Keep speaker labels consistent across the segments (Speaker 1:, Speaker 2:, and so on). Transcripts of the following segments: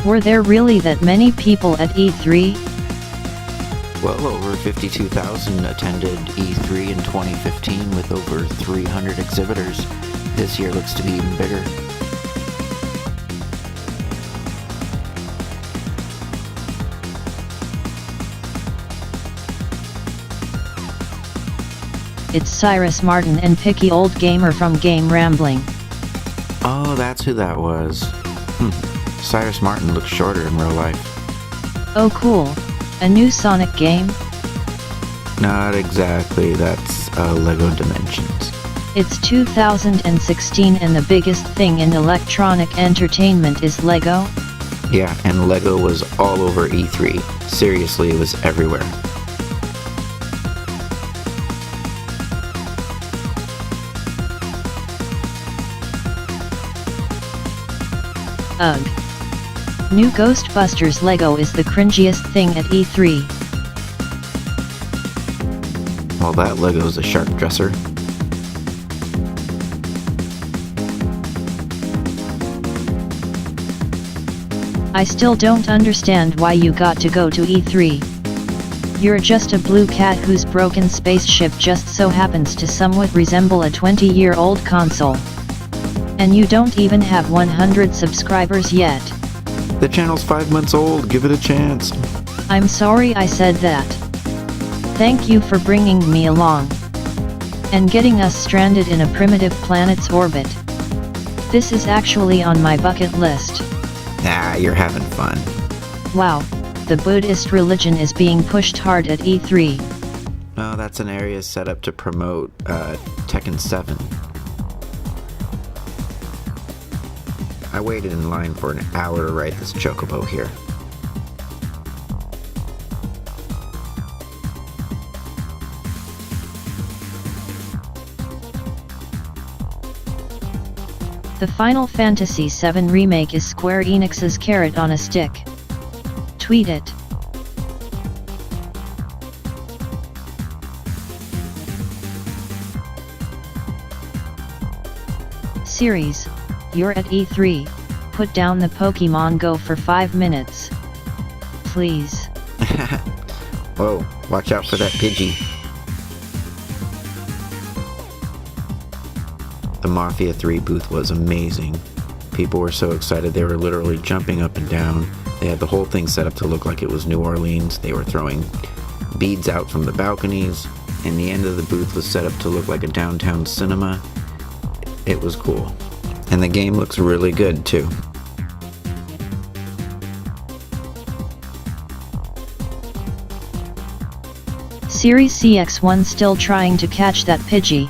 Speaker 1: Were there really that many people at E3?
Speaker 2: Well, over 52,000 attended E3 in 2015 with over 300 exhibitors. This year looks to be even bigger.
Speaker 1: It's Cyrus Martin and Picky Old Gamer from Game Rambling.
Speaker 2: Oh, that's who that was. Cyrus Martin looks shorter in real life.
Speaker 1: Oh cool. A new Sonic game?
Speaker 2: Not exactly, that's LEGO Dimensions.
Speaker 1: It's 2016 and the biggest thing in electronic entertainment is LEGO?
Speaker 2: Yeah, and LEGO was all over E3. Seriously, it was everywhere.
Speaker 1: Ugh. New Ghostbusters LEGO is the cringiest thing at E3.
Speaker 2: Well, that LEGO's a sharp dresser.
Speaker 1: I still don't understand why you got to go to E3. You're just a blue cat whose broken spaceship just so happens to somewhat resemble a 20-year-old console. And you don't even have 100 subscribers yet.
Speaker 2: The channel's 5 months old, give it a chance.
Speaker 1: I'm sorry I said that. Thank you for bringing me along. And getting us stranded in a primitive planet's orbit. This is actually on my bucket list.
Speaker 2: Ah, you're having fun.
Speaker 1: Wow, the Buddhist religion is being pushed hard at E3.
Speaker 2: Oh, that's an area set up to promote Tekken 7. I waited in line for an hour to ride this chocobo here.
Speaker 1: The Final Fantasy VII Remake is Square Enix's carrot on a stick. Tweet it. Series, you're at E3. Put down the Pokemon Go for 5 minutes. Please.
Speaker 2: Whoa, watch out for that Pidgey. The Mafia 3 booth was amazing. People were so excited they were literally jumping up and down. They had the whole thing set up to look like it was New Orleans. They were throwing beads out from the balconies, and the end of the booth was set up to look like a downtown cinema. It was cool. And the game looks really good too.
Speaker 1: Series CX1 still trying to catch that Pidgey.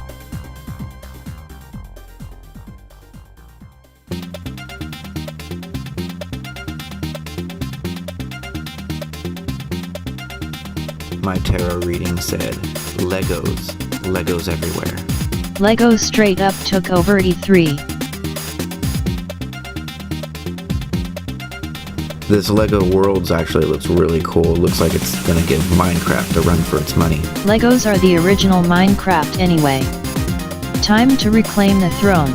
Speaker 2: My tarot reading said, Legos everywhere.
Speaker 1: LEGO straight up took over E3.
Speaker 2: This LEGO Worlds actually looks really cool. It looks like it's gonna give Minecraft a run for its money.
Speaker 1: LEGOs are the original Minecraft anyway. Time to reclaim the throne.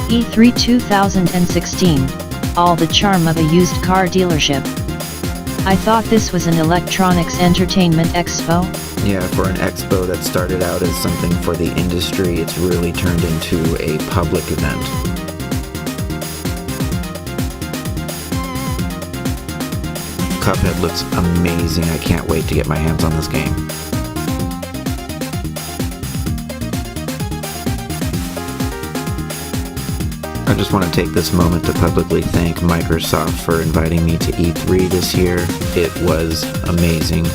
Speaker 1: E3 2016. All the charm of a used car dealership. I thought this was an electronics entertainment expo.
Speaker 2: Yeah, for an expo that started out as something for the industry, it's really turned into a public event. Cuphead looks amazing. I can't wait to get my hands on this game. I just want to take this moment to publicly thank Microsoft for inviting me to E3 this year. It was amazing.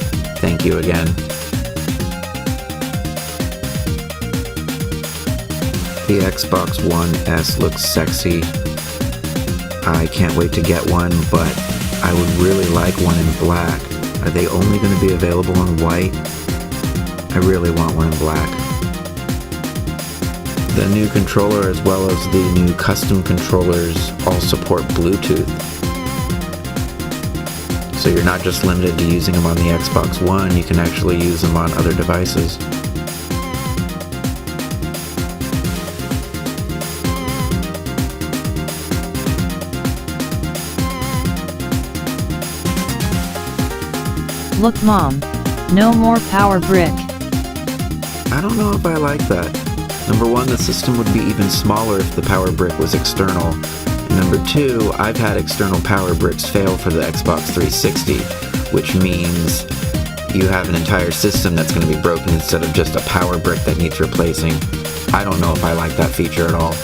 Speaker 2: Thank you again. The Xbox One S looks sexy. I can't wait to get one, but I would really like one in black. Are they only going to be available in white? I really want one in black. The new controller as well as the new custom controllers all support Bluetooth. So you're not just limited to using them on the Xbox One, you can actually use them on other devices.
Speaker 1: Look mom, no more power brick.
Speaker 2: I don't know if I like that. Number one, the system would be even smaller if the power brick was external. And number two, I've had external power bricks fail for the Xbox 360, which means you have an entire system that's going to be broken instead of just a power brick that needs replacing. I don't know if I like that feature at all.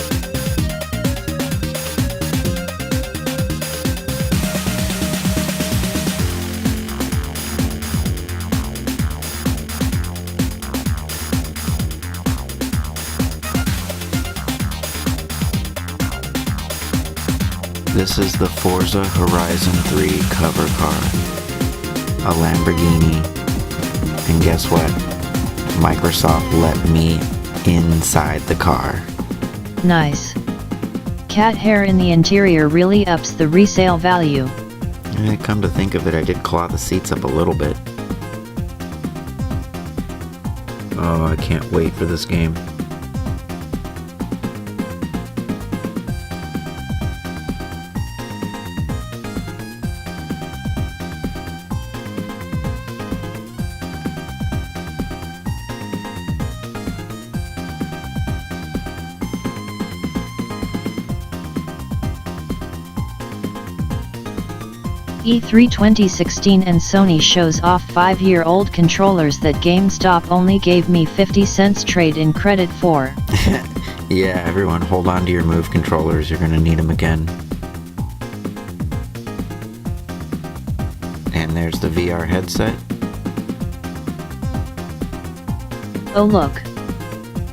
Speaker 2: This is the Forza Horizon 3 cover car, a Lamborghini, and guess what? Microsoft let me inside the car.
Speaker 1: Nice. Cat hair in the interior really ups the resale value.
Speaker 2: And come to think of it, I did claw the seats up a little bit. Oh, I can't wait for this game.
Speaker 1: E3 2016 and Sony shows off 5-year-old controllers that GameStop only gave me 50 cents trade-in credit for.
Speaker 2: Yeah, everyone hold on to your Move controllers, you're gonna need them again. And there's the VR headset.
Speaker 1: Oh look.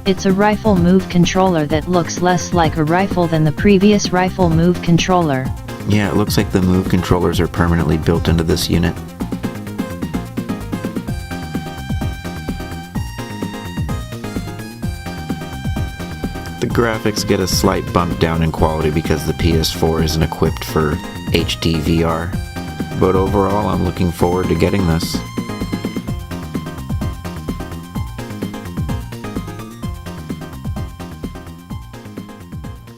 Speaker 1: It's a rifle Move controller that looks less like a rifle than the previous rifle Move controller.
Speaker 2: Yeah, it looks like the Move controllers are permanently built into this unit. The graphics get a slight bump down in quality because the PS4 isn't equipped for HD VR. But overall, I'm looking forward to getting this.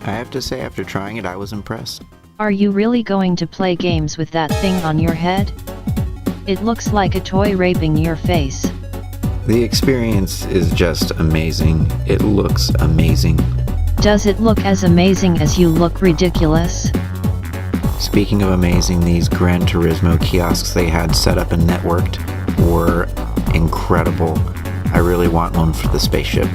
Speaker 2: I have to say, after trying it, I was impressed.
Speaker 1: Are you really going to play games with that thing on your head? It looks like a toy raping your face.
Speaker 2: The experience is just amazing. It looks amazing.
Speaker 1: Does it look as amazing as you look ridiculous?
Speaker 2: Speaking of amazing, these Gran Turismo kiosks they had set up and networked were incredible. I really want one for the spaceship.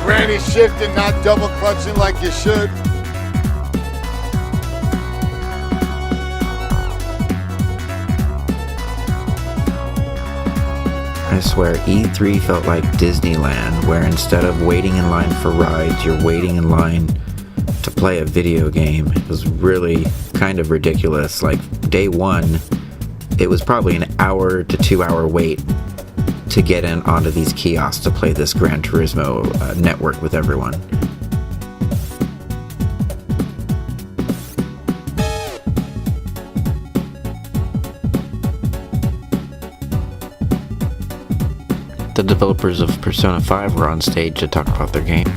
Speaker 3: Granny shifting, not double clutching like you should.
Speaker 2: I swear, E3 felt like Disneyland, where instead of waiting in line for rides, you're waiting in line to play a video game. It was really kind of ridiculous. Like, day one, it was probably an hour to 2 hour wait to get in onto these kiosks to play this Gran Turismo network with everyone. The developers of Persona 5 were on stage to talk about their game.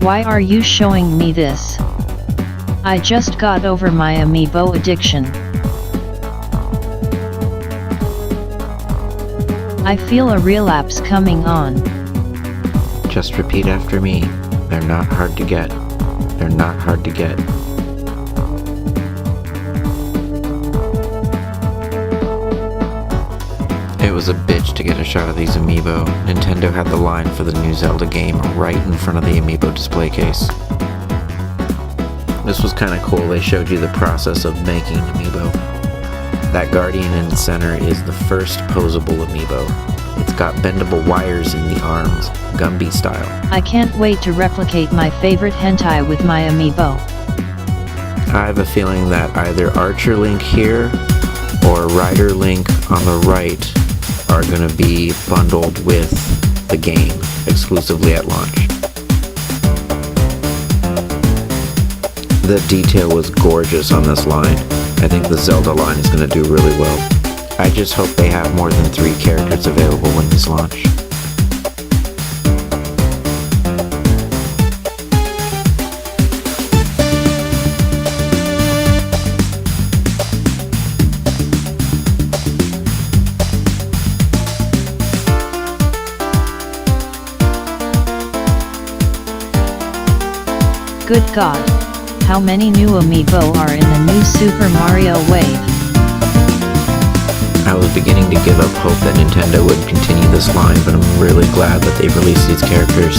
Speaker 1: Why are you showing me this? I just got over my amiibo addiction. I feel a relapse coming on.
Speaker 2: Just repeat after me. They're not hard to get. They're not hard to get. It was a bitch to get a shot of these amiibo. Nintendo had the line for the new Zelda game right in front of the amiibo display case. This was kind of cool. They showed you the process of making an amiibo. That Guardian in the center is the first posable amiibo. It's got bendable wires in the arms, Gumby style.
Speaker 1: I can't wait to replicate my favorite hentai with my amiibo.
Speaker 2: I have a feeling that either Archer Link here or Rider Link on the right are going to be bundled with the game exclusively at launch. The detail was gorgeous on this line. I think the Zelda line is going to do really well. I just hope they have more than 3 characters available when this launch.
Speaker 1: Good God! How many new amiibo are in the new Super Mario Wave?
Speaker 2: I was beginning to give up hope that Nintendo would continue this line, but I'm really glad that they've released these characters.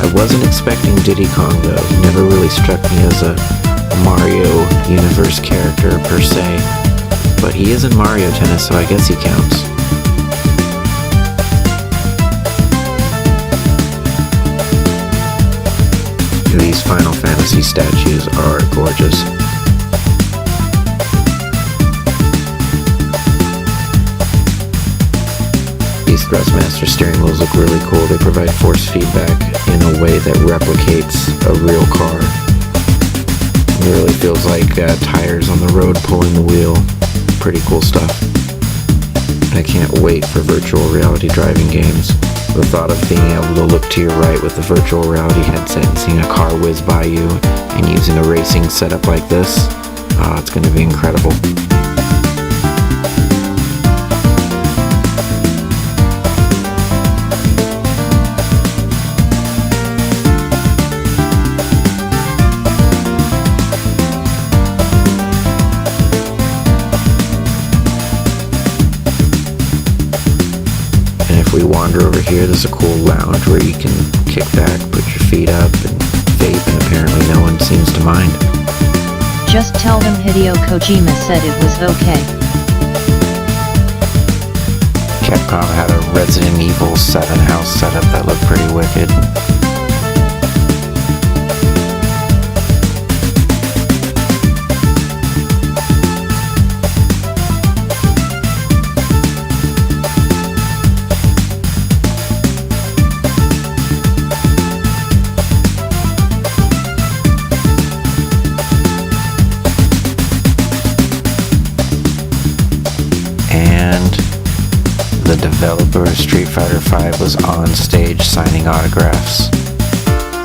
Speaker 2: I wasn't expecting Diddy Kong though. He never really struck me as a Mario Universe character per se, but he is in Mario Tennis, so I guess he counts. These Final Fantasy statues are gorgeous. These Thrustmaster steering wheels look really cool. They provide force feedback in a way that replicates a real car. It really feels like tires on the road pulling the wheel. Pretty cool stuff. I can't wait for virtual reality driving games. The thought of being able to look to your right with a virtual reality headset and seeing a car whiz by you and using a racing setup like this, it's going to be incredible. If we wander over here, there's a cool lounge where you can kick back, put your feet up, and vape, and apparently no one seems to mind.
Speaker 1: Just tell them Hideo Kojima said it was okay.
Speaker 2: Capcom had a Resident Evil 7 house setup that looked pretty wicked. The developer of Street Fighter V was on stage signing autographs.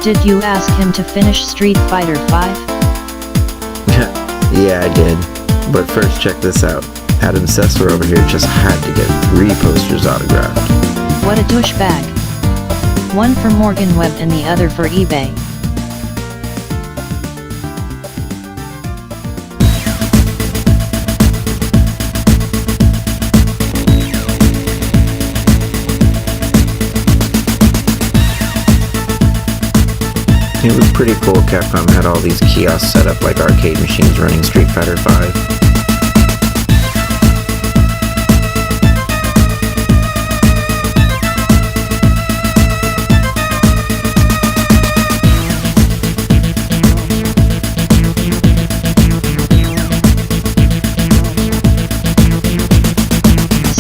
Speaker 1: Did you ask him to finish Street Fighter V?
Speaker 2: Yeah, I did. But first, check this out. Adam Sessler over here just had to get 3 posters autographed.
Speaker 1: What a douchebag. One for Morgan Webb and the other for eBay.
Speaker 2: It was pretty cool. Capcom had all these kiosks set up like arcade machines running Street Fighter V.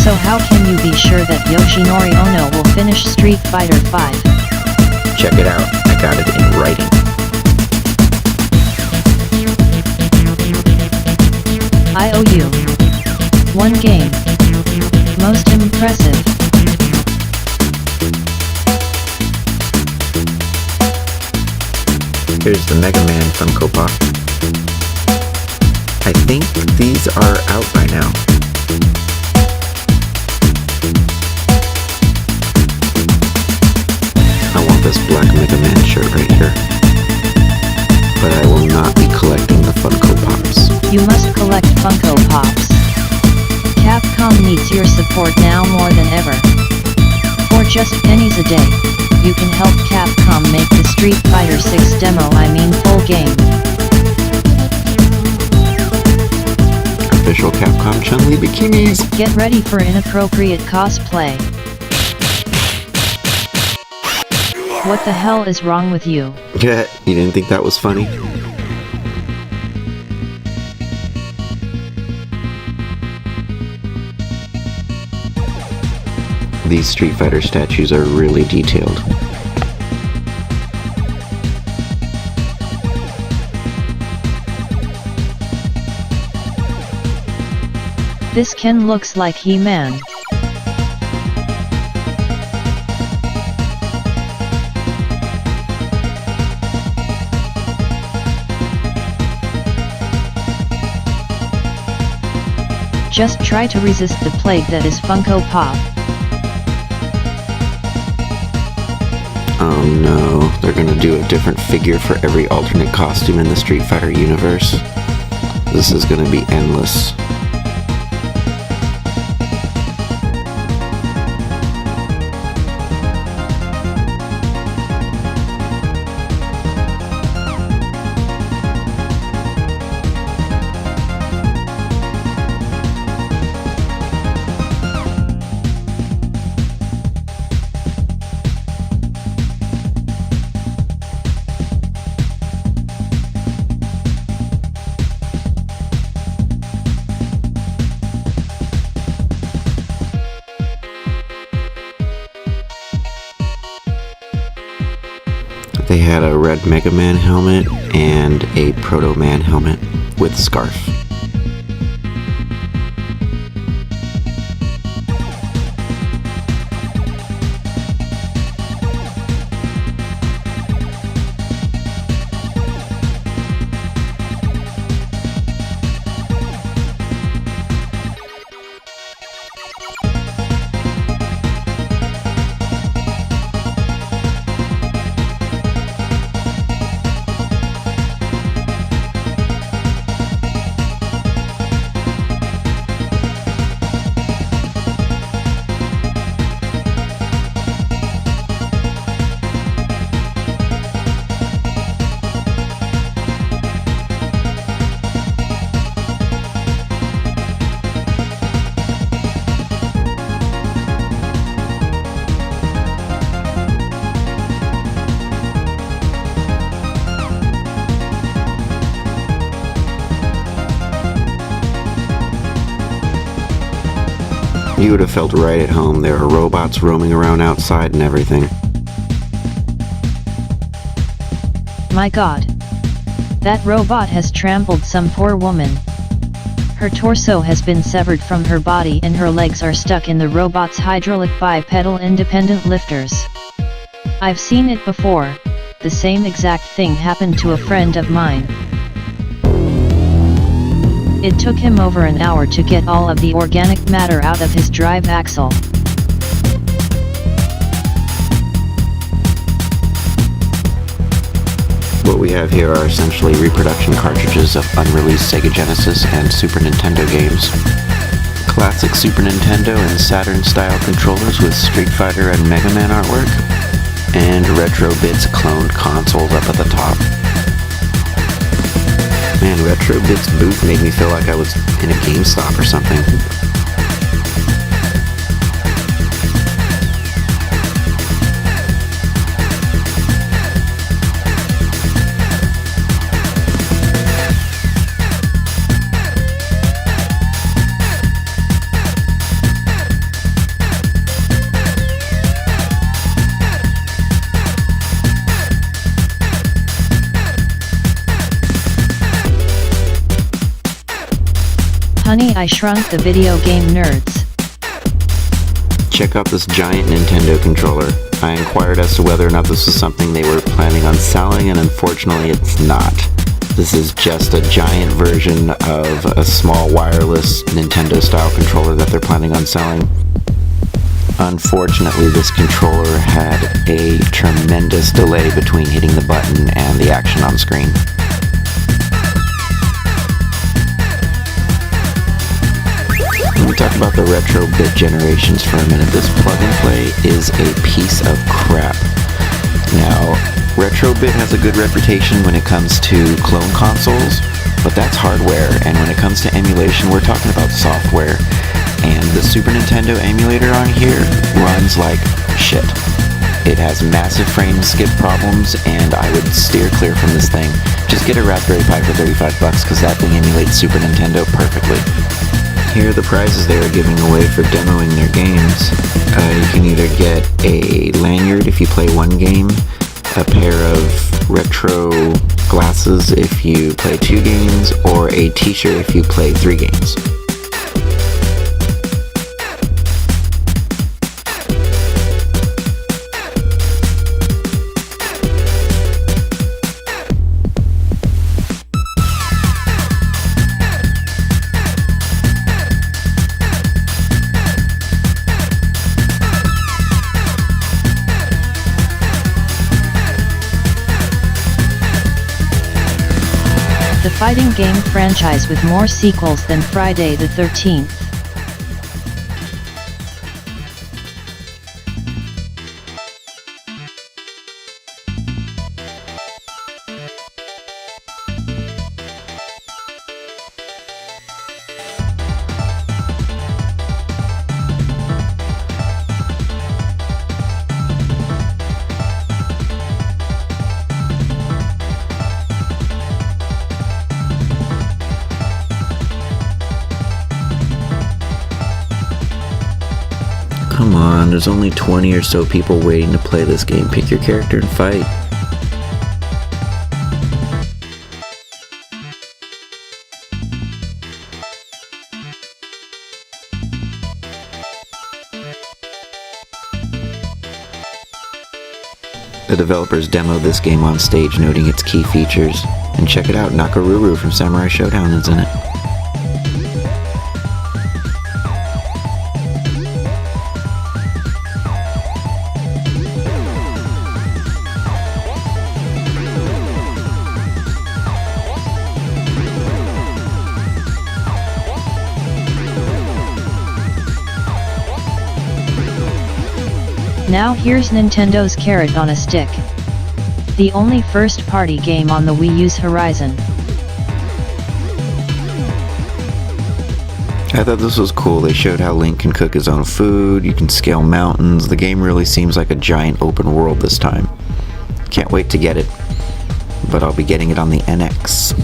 Speaker 1: So how can you be sure that Yoshinori Ono will finish Street Fighter V?
Speaker 2: Check it out. I got it in writing.
Speaker 1: I owe you 1 game. Most impressive.
Speaker 2: Here's the Mega Man Funko Pop. I think these are out by now. I want this black Mega Man shirt right here. But I will not be
Speaker 1: You must collect Funko Pops. Capcom needs your support now more than ever. For just pennies a day, you can help Capcom make the Street Fighter 6 demo, full game.
Speaker 2: Official Capcom Chun-Li bikinis.
Speaker 1: Get ready for inappropriate cosplay. What the hell is wrong with you?
Speaker 2: Yeah, you didn't think that was funny? These Street Fighter statues are really detailed.
Speaker 1: This Ken looks like He-Man. Just try to resist the plague that is Funko Pop.
Speaker 2: Oh no, they're gonna do a different figure for every alternate costume in the Street Fighter universe. This is gonna be endless. They had a red Mega Man helmet and a Proto Man helmet with scarf. You would have felt right at home. There are robots roaming around outside and everything.
Speaker 1: My god. That robot has trampled some poor woman. Her torso has been severed from her body and her legs are stuck in the robot's hydraulic bipedal independent lifters. I've seen it before. The same exact thing happened to a friend of mine. It took him over an hour to get all of the organic matter out of his drive axle.
Speaker 2: What we have here are essentially reproduction cartridges of unreleased Sega Genesis and Super Nintendo games. Classic Super Nintendo and Saturn style controllers with Street Fighter and Mega Man artwork, and Retro Bits cloned consoles up at the top. Man, Retro Bits booth made me feel like I was in a GameStop or something.
Speaker 1: Honey, I Shrunk the Video Game Nerds.
Speaker 2: Check out this giant Nintendo controller. I inquired as to whether or not this was something they were planning on selling, and unfortunately it's not. This is just a giant version of a small wireless Nintendo style controller that they're planning on selling. Unfortunately, this controller had a tremendous delay between hitting the button and the action on screen. talk about the retro bit generations for a minute. This plug and play is a piece of crap. Now, retro bit has a good reputation when it comes to clone consoles, but that's hardware, and when it comes to emulation, we're talking about software. And the Super Nintendo emulator on here runs like shit. It has massive frame skip problems, and I would steer clear from this thing. Just get a Raspberry Pi for $35 because that thing emulates Super Nintendo perfectly. Here are the prizes they are giving away for demoing their games. You can either get a lanyard if you play one game, a pair of retro glasses if you play 2 games, or a t-shirt if you play 3 games.
Speaker 1: The fighting game franchise with more sequels than Friday the 13th.
Speaker 2: Come on, there's only 20 or so people waiting to play this game. Pick your character and fight. The developers demoed this game on stage, noting its key features. And check it out, Nakaruru from Samurai Showdown is in it.
Speaker 1: Now here's Nintendo's carrot on a stick. The only first-party game on the Wii U's horizon.
Speaker 2: I thought this was cool. They showed how Link can cook his own food, you can scale mountains. The game really seems like a giant open world this time. Can't wait to get it, but I'll be getting it on the NX.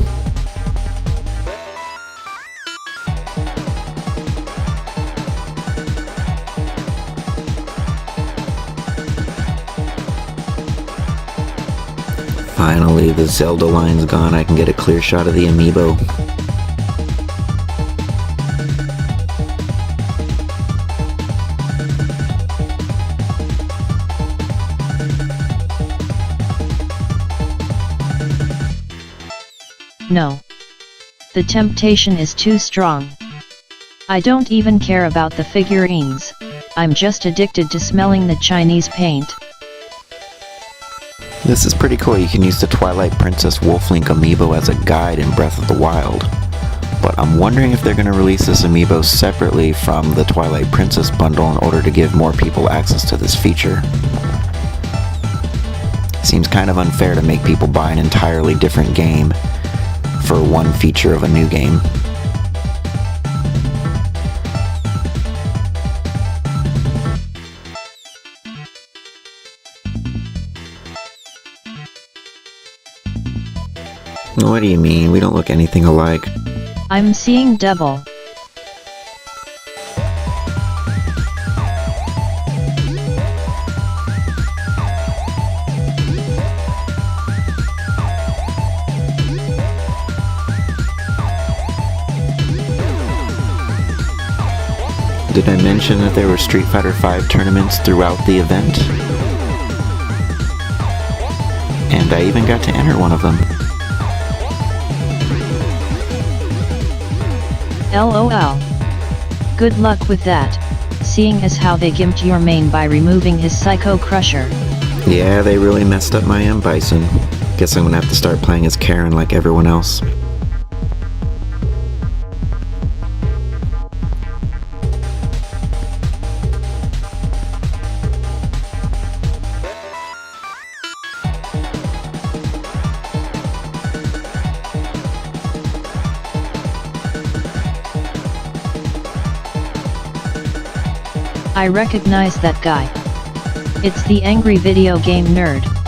Speaker 2: Finally, the Zelda line's gone. I can get a clear shot of the amiibo.
Speaker 1: No. The temptation is too strong. I don't even care about the figurines. I'm just addicted to smelling the Chinese paint.
Speaker 2: This is pretty cool. You can use the Twilight Princess Wolf Link amiibo as a guide in Breath of the Wild. But I'm wondering if they're going to release this amiibo separately from the Twilight Princess bundle in order to give more people access to this feature. Seems kind of unfair to make people buy an entirely different game for one feature of a new game. What do you mean? We don't look anything alike.
Speaker 1: I'm seeing double.
Speaker 2: Did I mention that there were Street Fighter V tournaments throughout the event? And I even got to enter one of them.
Speaker 1: LOL. Good luck with that, seeing as how they gimped your main by removing his Psycho Crusher.
Speaker 2: Yeah, they really messed up my M. Bison. Guess I'm gonna have to start playing as Karen like everyone else.
Speaker 1: I recognize that guy. It's the angry video game nerd.